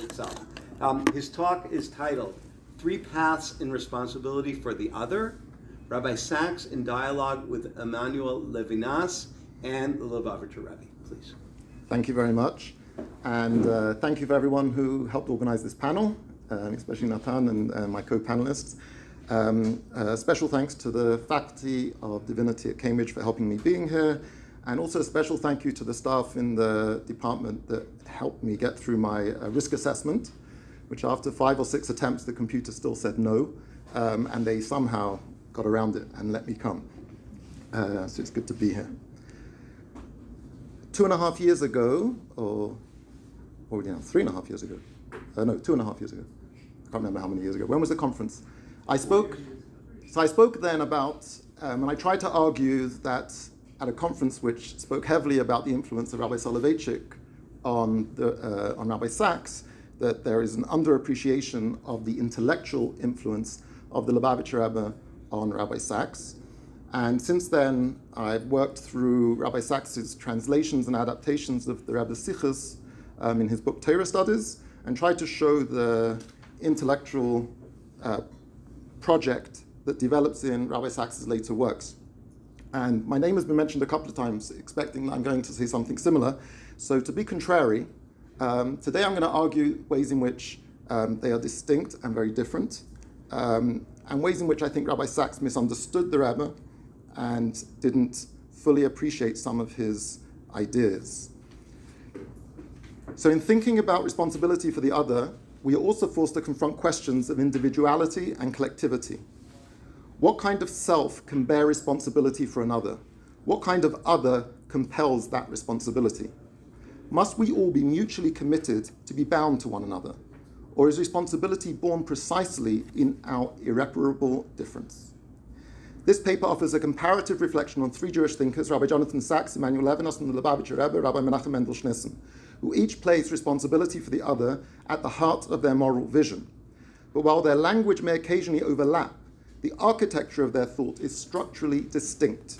itself. His talk is titled, Three Paths in Responsibility for the Other, Rabbi Sachs in Dialogue with Emmanuel Levinas and the Lubavitcher Rebbe. Please. Thank you very much. And thank you for everyone who helped organize this panel, especially Nathan and my co-panelists. Special thanks to the Faculty of Divinity at Cambridge for helping me being here. And also a special thank you to the staff in the department that helped me get through my risk assessment, which after 5 or 6 attempts, the computer still said no. And they somehow got around it and let me come. So it's good to be here. 2.5 years ago, or 3.5 years ago. 2.5 years ago. I can't remember how many years ago. When was the conference? I spoke then about, and I tried to argue that at a conference which spoke heavily about the influence of Rabbi Soloveitchik on Rabbi Sachs, that there is an underappreciation of the intellectual influence of the Lubavitcher Rebbe on Rabbi Sachs. And since then, I've worked through Rabbi Sachs's translations and adaptations of the Rebbe's Sichos in his book Torah Studies, and tried to show the intellectual project that develops in Rabbi Sachs's later works. And my name has been mentioned a couple of times, expecting that I'm going to say something similar. So to be contrary, today I'm going to argue ways in which they are distinct and very different, and ways in which I think Rabbi Sachs misunderstood the Rebbe and didn't fully appreciate some of his ideas. So in thinking about responsibility for the other, we are also forced to confront questions of individuality and collectivity. What kind of self can bear responsibility for another? What kind of other compels that responsibility? Must we all be mutually committed to be bound to one another? Or is responsibility born precisely in our irreparable difference? This paper offers a comparative reflection on 3 Jewish thinkers, Rabbi Jonathan Sachs, Emmanuel Levinas, and the Lubavitcher Rebbe, Rabbi Menachem Mendel Schneesen, who each place responsibility for the other at the heart of their moral vision. But while their language may occasionally overlap, the architecture of their thought is structurally distinct.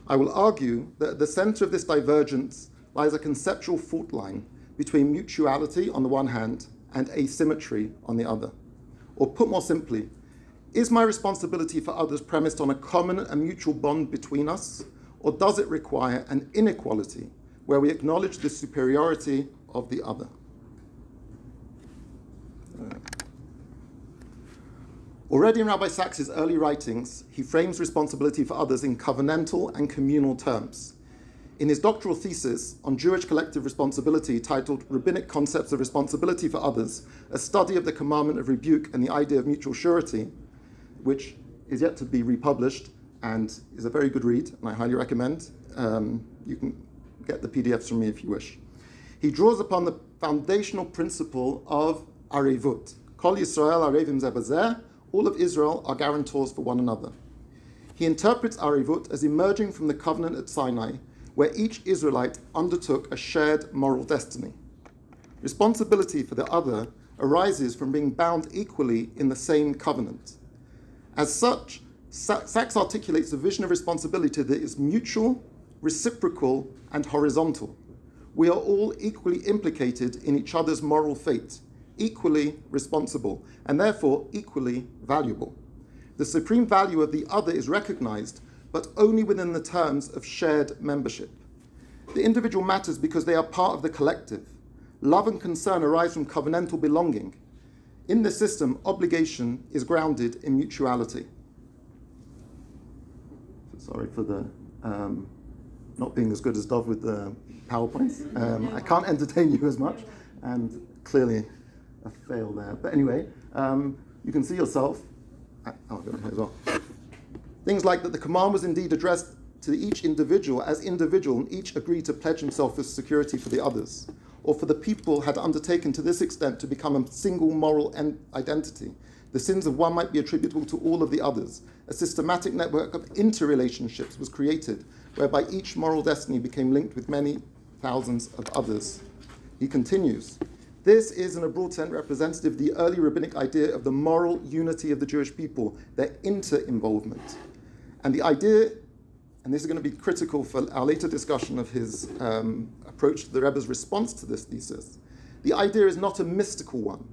I will argue that at the center of this divergence lies a conceptual fault line between mutuality on the one hand and asymmetry on the other. Or put more simply, is my responsibility for others premised on a common and mutual bond between us, or does it require an inequality where we acknowledge the superiority of the other? Already in Rabbi Sachs's early writings, he frames responsibility for others in covenantal and communal terms. In his doctoral thesis on Jewish collective responsibility titled Rabbinic Concepts of Responsibility for Others, a study of the commandment of rebuke and the idea of mutual surety, which is yet to be republished and is a very good read, and I highly recommend. You can get the PDFs from me if you wish. He draws upon the foundational principle of arevut. Kol Yisrael arevim zeh b'zeh. All of Israel are guarantors for one another. He interprets arevut as emerging from the covenant at Sinai, where each Israelite undertook a shared moral destiny. Responsibility for the other arises from being bound equally in the same covenant. As such, Sachs articulates a vision of responsibility that is mutual, reciprocal, and horizontal. We are all equally implicated in each other's moral fate, equally responsible, and therefore equally valuable. The supreme value of the other is recognized, but only within the terms of shared membership. The individual matters because they are part of the collective. Love and concern arise from covenantal belonging. In this system, obligation is grounded in mutuality. Sorry for the not being as good as Dov with the PowerPoints. I can't entertain you as much, and clearly a fail there. But anyway, you can see yourself. I'll go here as well. Things like that the command was indeed addressed to each individual as individual, and each agreed to pledge himself for security for the others, or for the people had undertaken to this extent to become a single moral identity. The sins of one might be attributable to all of the others. A systematic network of interrelationships was created, whereby each moral destiny became linked with many thousands of others. He continues, this is, in a broad sense, representative of the early rabbinic idea of the moral unity of the Jewish people, their inter-involvement. And the idea, and this is going to be critical for our later discussion of his approach to the Rebbe's response to this thesis, The idea is not a mystical one,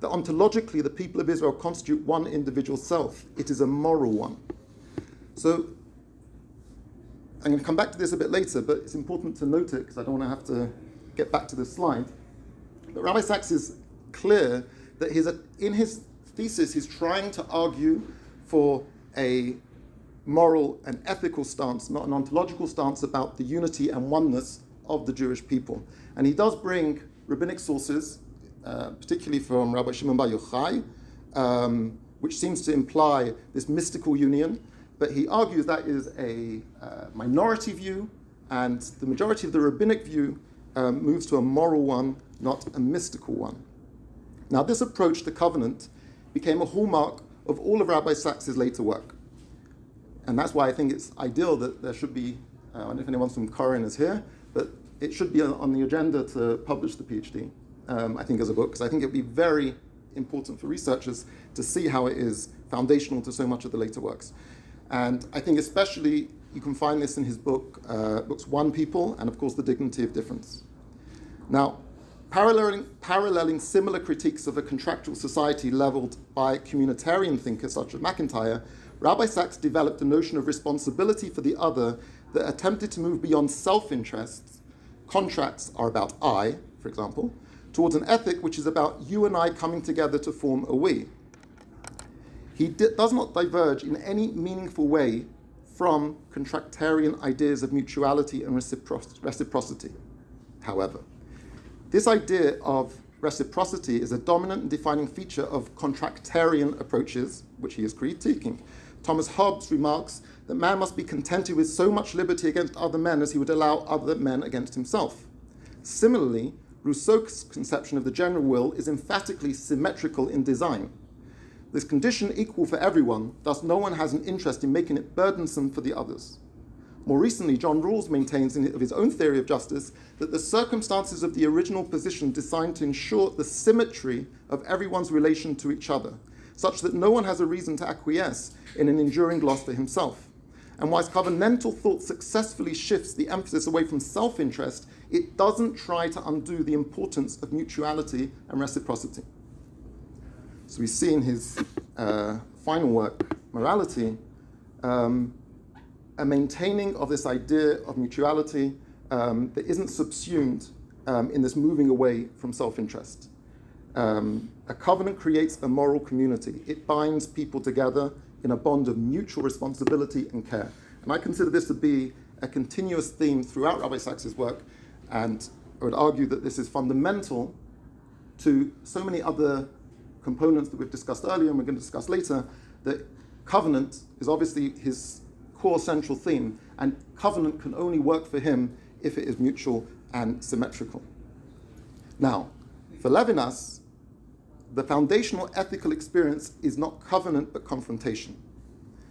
that ontologically the people of Israel constitute one individual self. It is a moral one. So I'm going to come back to this a bit later, but it's important to note it because I don't want to have to get back to this slide. But Rabbi Sacks is clear that in his thesis he's trying to argue for a moral and ethical stance, not an ontological stance, about the unity and oneness of the Jewish people. And he does bring rabbinic sources, particularly from Rabbi Shimon Bar Yochai, which seems to imply this mystical union, but he argues that is a minority view, and the majority of the rabbinic view moves to a moral one, not a mystical one. Now, this approach to covenant became a hallmark of all of Rabbi Sacks's later work. And that's why I think it's ideal that there should be, I don't know if anyone from Koren is here, but it should be on the agenda to publish the PhD, I think, as a book, because I think it would be very important for researchers to see how it is foundational to so much of the later works. And I think especially you can find this in his books One People and, of course, The Dignity of Difference. Now, paralleling similar critiques of a contractual society leveled by communitarian thinkers such as MacIntyre, Rabbi Sacks developed a notion of responsibility for the other that attempted to move beyond self-interests. Contracts are about I, for example, towards an ethic which is about you and I coming together to form a we. He does not diverge in any meaningful way from contractarian ideas of mutuality and reciprocity, however. This idea of reciprocity is a dominant and defining feature of contractarian approaches, which he is critiquing. Thomas Hobbes remarks that man must be contented with so much liberty against other men as he would allow other men against himself. Similarly, Rousseau's conception of the general will is emphatically symmetrical in design. This condition equal for everyone, thus no one has an interest in making it burdensome for the others. More recently, John Rawls maintains of his own theory of justice that the circumstances of the original position designed to ensure the symmetry of everyone's relation to each other, such that no one has a reason to acquiesce in an enduring loss for himself. And whilst covenantal thought successfully shifts the emphasis away from self-interest, it doesn't try to undo the importance of mutuality and reciprocity. So we see in his final work, Morality, a maintaining of this idea of mutuality that isn't subsumed in this moving away from self-interest. A covenant creates a moral community. It binds people together in a bond of mutual responsibility and care. And I consider this to be a continuous theme throughout Rabbi Sacks's work, and I would argue that this is fundamental to so many other components that we've discussed earlier and we're going to discuss later, that covenant is obviously his core central theme, and covenant can only work for him if it is mutual and symmetrical. Now, for Levinas, the foundational ethical experience is not covenant but confrontation.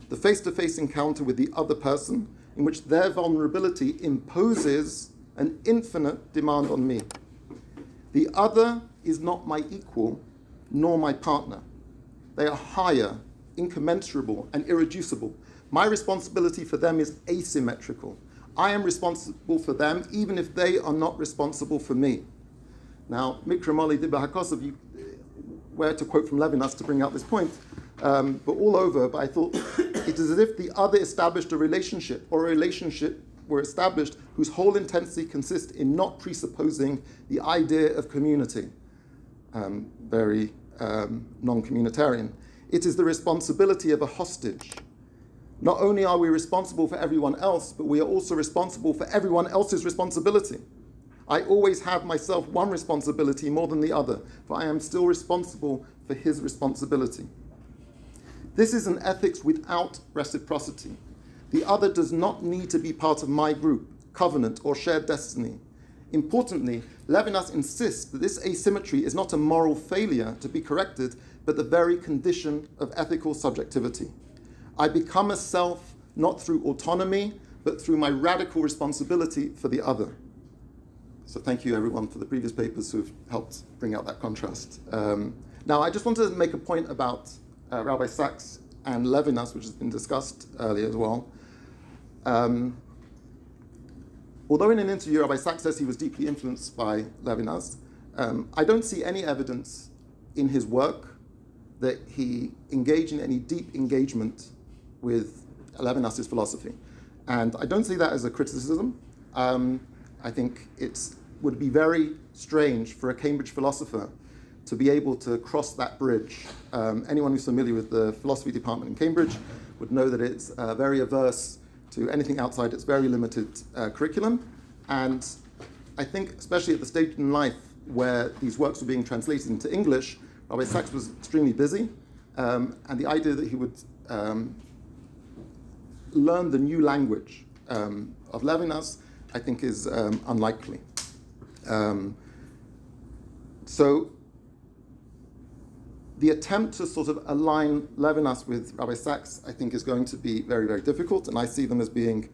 The face-to-face encounter with the other person in which their vulnerability imposes an infinite demand on me. The other is not my equal, nor my partner. They are higher, incommensurable, and irreducible. My responsibility for them is asymmetrical. I am responsible for them even if they are not responsible for me. Now, Mikra Moli Dibba Hakosov, where to quote from Levinas to bring out this point, but all over, but I thought it is as if the other established a relationship, or a relationship were established whose whole intensity consists in not presupposing the idea of community. Very non-communitarian. It is the responsibility of a hostage. Not only are we responsible for everyone else, but we are also responsible for everyone else's responsibility. I always have myself one responsibility more than the other, for I am still responsible for his responsibility. This is an ethics without reciprocity. The other does not need to be part of my group, covenant, or shared destiny. Importantly, Levinas insists that this asymmetry is not a moral failure to be corrected, but the very condition of ethical subjectivity. I become a self not through autonomy, but through my radical responsibility for the other. So thank you everyone for the previous papers who've helped bring out that contrast. Now I just wanted to make a point about Rabbi Sacks and Levinas, which has been discussed earlier as well. Although in an interview Rabbi Sacks says he was deeply influenced by Levinas, I don't see any evidence in his work that he engaged in any deep engagement with Levinas's philosophy. And I don't see that as a criticism. I think it would be very strange for a Cambridge philosopher to be able to cross that bridge. Anyone who's familiar with the philosophy department in Cambridge would know that it's very averse to anything outside its very limited curriculum. And I think, especially at the stage in life where these works were being translated into English, Rabbi Sachs was extremely busy, and the idea that he would learn the new language of Levinas, I think, is unlikely. So the attempt to sort of align Levinas with Rabbi Sachs, I think, is going to be very, very difficult, and I see them as being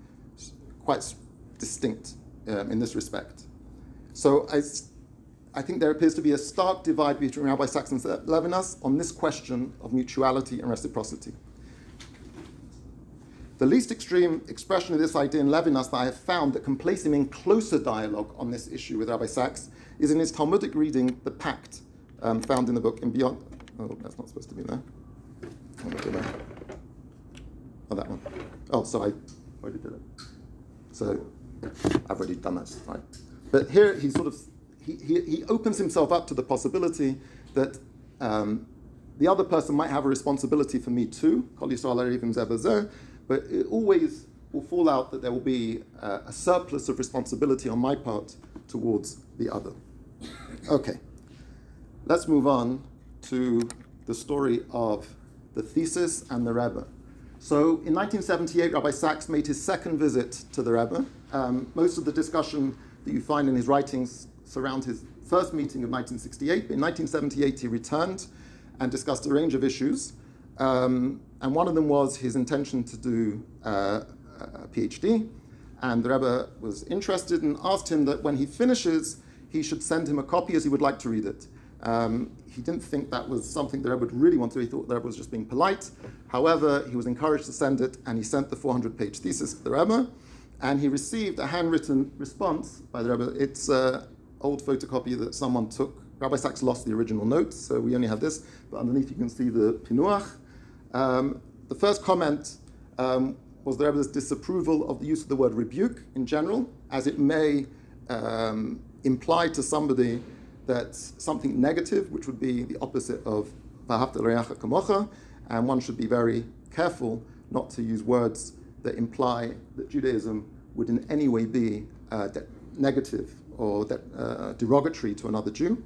quite distinct in this respect. So I think there appears to be a stark divide between Rabbi Sachs and Levinas on this question of mutuality and reciprocity. The least extreme expression of this idea in Levinas that I have found that can place him in closer dialogue on this issue with Rabbi Sachs is in his Talmudic reading, The Pact, found in the book In Beyond. Oh, that's not supposed to be there. Oh, that one. Oh, so I already did it. So I've already done that, right? But here he sort of he opens himself up to the possibility that the other person might have a responsibility for me too. Kol Yisrael Arivim Zeh B'Zeh. But it always will fall out that there will be a surplus of responsibility on my part towards the other. Okay, let's move on to the story of the thesis and the Rebbe. So in 1978, Rabbi Sachs made his second visit to the Rebbe. Most of the discussion that you find in his writings surround his first meeting of 1968. In 1978, he returned and discussed a range of issues. And one of them was his intention to do a PhD. And the Rebbe was interested and asked him that when he finishes, he should send him a copy as he would like to read it. He didn't think that was something the Rebbe would really want to do. He thought the Rebbe was just being polite. However, he was encouraged to send it, and he sent the 400-page thesis to the Rebbe. And he received a handwritten response by the Rebbe. It's an old photocopy that someone took. Rabbi Sachs lost the original notes, so we only have this. But underneath you can see the pinuach. The first comment was the Rebbe's disapproval of the use of the word rebuke in general, as it may imply to somebody that something negative, which would be the opposite of v'ahavta l'reacha kamocha, and one should be very careful not to use words that imply that Judaism would in any way be negative or derogatory to another Jew.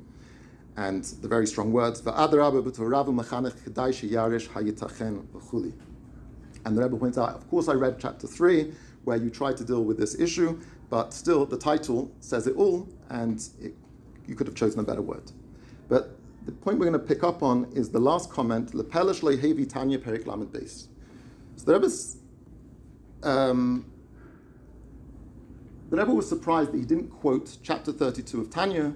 And the very strong words, v'adarabba b'toravu mechanech kedai sheyaresh hayitachen v'chuli. And the Rebbe points out, of course I read chapter 3, where you try to deal with this issue, but still the title says it all, and you could have chosen a better word. But the point we're going to pick up on is the last comment, Lepelish lehevi Tanya perik lamed beis. So the Rebbe was surprised that he didn't quote chapter 32 of Tanya,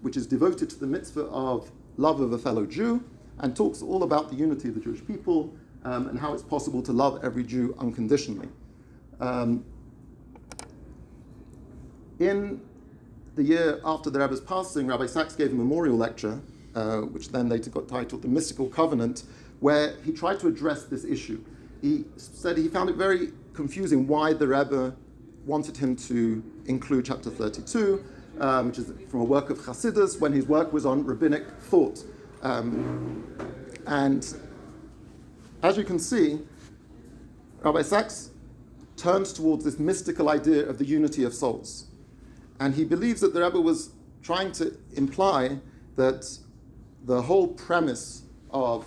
which is devoted to the mitzvah of love of a fellow Jew, and talks all about the unity of the Jewish people and how it's possible to love every Jew unconditionally. In the year after the Rebbe's passing, Rabbi Sachs gave a memorial lecture, which then later got titled The Mystical Covenant, where he tried to address this issue. He said he found it very confusing why the Rebbe wanted him to include chapter 32, which is from a work of Chassidus, when his work was on rabbinic thought. And as you can see, Rabbi Sachs turns towards this mystical idea of the unity of souls. And he believes that the Rebbe was trying to imply that the whole premise of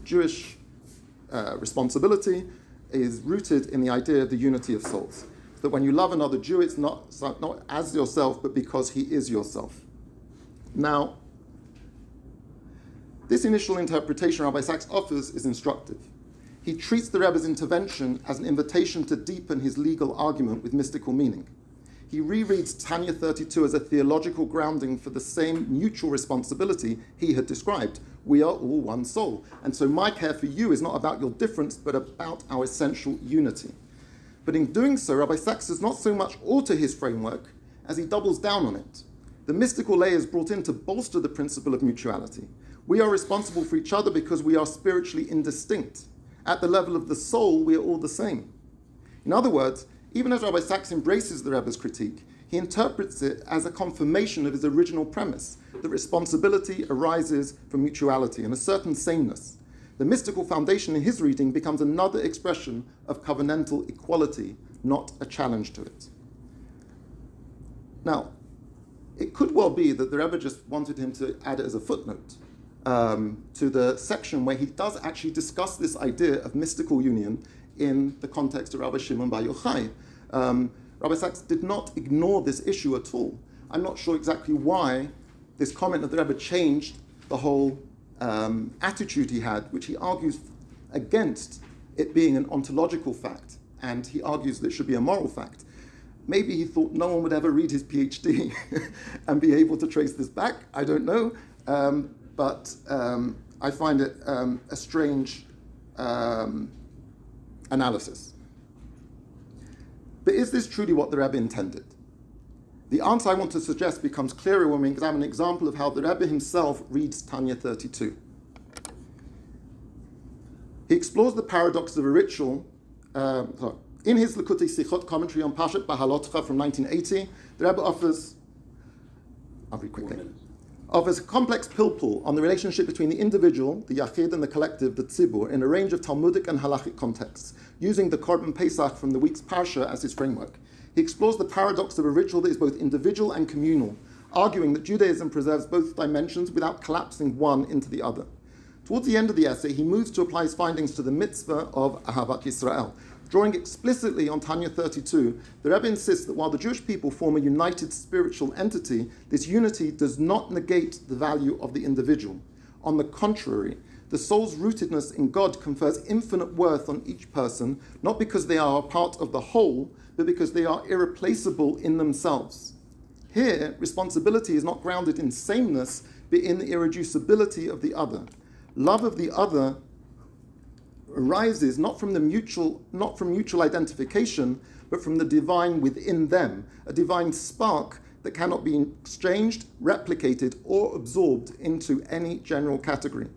Jewish responsibility is rooted in the idea of the unity of souls. That when you love another Jew, it's not as yourself, but because he is yourself. Now, this initial interpretation Rabbi Sachs offers is instructive. He treats the Rebbe's intervention as an invitation to deepen his legal argument with mystical meaning. He rereads Tanya 32 as a theological grounding for the same mutual responsibility he had described. We are all one soul. And so my care for you is not about your difference, but about our essential unity. But in doing so, Rabbi Sachs does not so much alter his framework as he doubles down on it. The mystical layer is brought in to bolster the principle of mutuality. We are responsible for each other because we are spiritually indistinct. At the level of the soul, we are all the same. In other words, even as Rabbi Sachs embraces the Rebbe's critique, he interprets it as a confirmation of his original premise, that responsibility arises from mutuality and a certain sameness. The mystical foundation in his reading becomes another expression of covenantal equality, not a challenge to it. Now, it could well be that the Rebbe just wanted him to add it as a footnote to the section where he does actually discuss this idea of mystical union in the context of Rabbi Shimon Bar Yochai. Rabbi Sachs did not ignore this issue at all. I'm not sure exactly why this comment of the Rebbe changed the whole attitude he had, which he argues against it being an ontological fact, and he argues that it should be a moral fact. Maybe he thought no one would ever read his PhD and be able to trace this back. I don't know, but I find it a strange analysis. But is this truly what the Rebbe intended? The answer I want to suggest becomes clearer when we examine an example of how the Rebbe himself reads Tanya 32. He explores the paradox of a ritual. In his Likutei Sichot commentary on Pashat Bahalotcha from 1980, the Rebbe offers a complex pilpul on the relationship between the individual, the Yachid, and the collective, the Tzibur, in a range of Talmudic and halachic contexts, using the Korban Pesach from the week's Parsha as his framework. He explores the paradox of a ritual that is both individual and communal, arguing that Judaism preserves both dimensions without collapsing one into the other. Towards the end of the essay, he moves to apply his findings to the mitzvah of Ahavat Yisrael. Drawing explicitly on Tanya 32, the Rebbe insists that while the Jewish people form a united spiritual entity, this unity does not negate the value of the individual. On the contrary, the soul's rootedness in God confers infinite worth on each person, not because they are a part of the whole, but because they are irreplaceable in themselves. Here, responsibility is not grounded in sameness, but in the irreducibility of the other. Love of the other arises not from mutual identification, but from the divine within them, a divine spark that cannot be exchanged, replicated, or absorbed into any general category.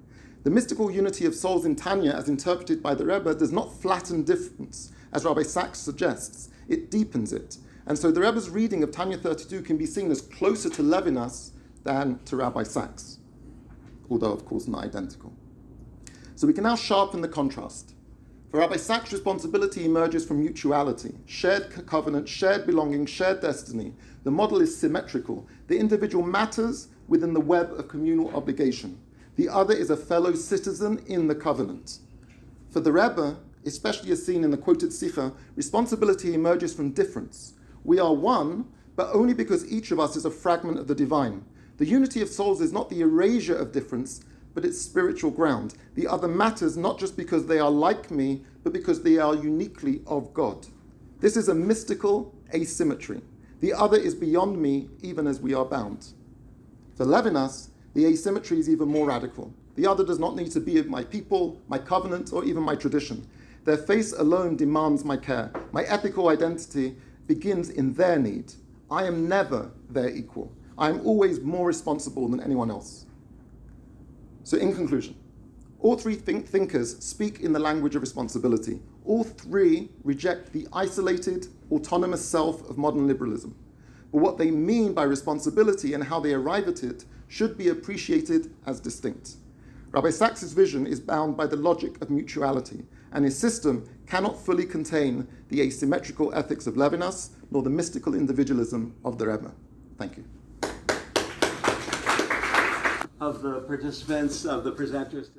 The mystical unity of souls in Tanya, as interpreted by the Rebbe, does not flatten difference, as Rabbi Sachs suggests. It deepens it. And so the Rebbe's reading of Tanya 32 can be seen as closer to Levinas than to Rabbi Sachs, although of course not identical. So we can now sharpen the contrast. For Rabbi Sachs, responsibility emerges from mutuality, shared covenant, shared belonging, shared destiny. The model is symmetrical. The individual matters within the web of communal obligation. The other is a fellow citizen in the covenant. For the Rebbe, especially as seen in the quoted Sikha, responsibility emerges from difference. We are one, but only because each of us is a fragment of the divine. The unity of souls is not the erasure of difference, but its spiritual ground. The other matters not just because they are like me, but because they are uniquely of God. This is a mystical asymmetry. The other is beyond me, even as we are bound. For Levinas, the asymmetry is even more radical. The other does not need to be my people, my covenant, or even my tradition. Their face alone demands my care. My ethical identity begins in their need. I am never their equal. I am always more responsible than anyone else. So in conclusion, all three thinkers speak in the language of responsibility. All three reject the isolated, autonomous self of modern liberalism. But what they mean by responsibility and how they arrive at it should be appreciated as distinct. Rabbi Sachs' vision is bound by the logic of mutuality, and his system cannot fully contain the asymmetrical ethics of Levinas nor the mystical individualism of the Rebbe. Thank you. Of the participants, of the presenters.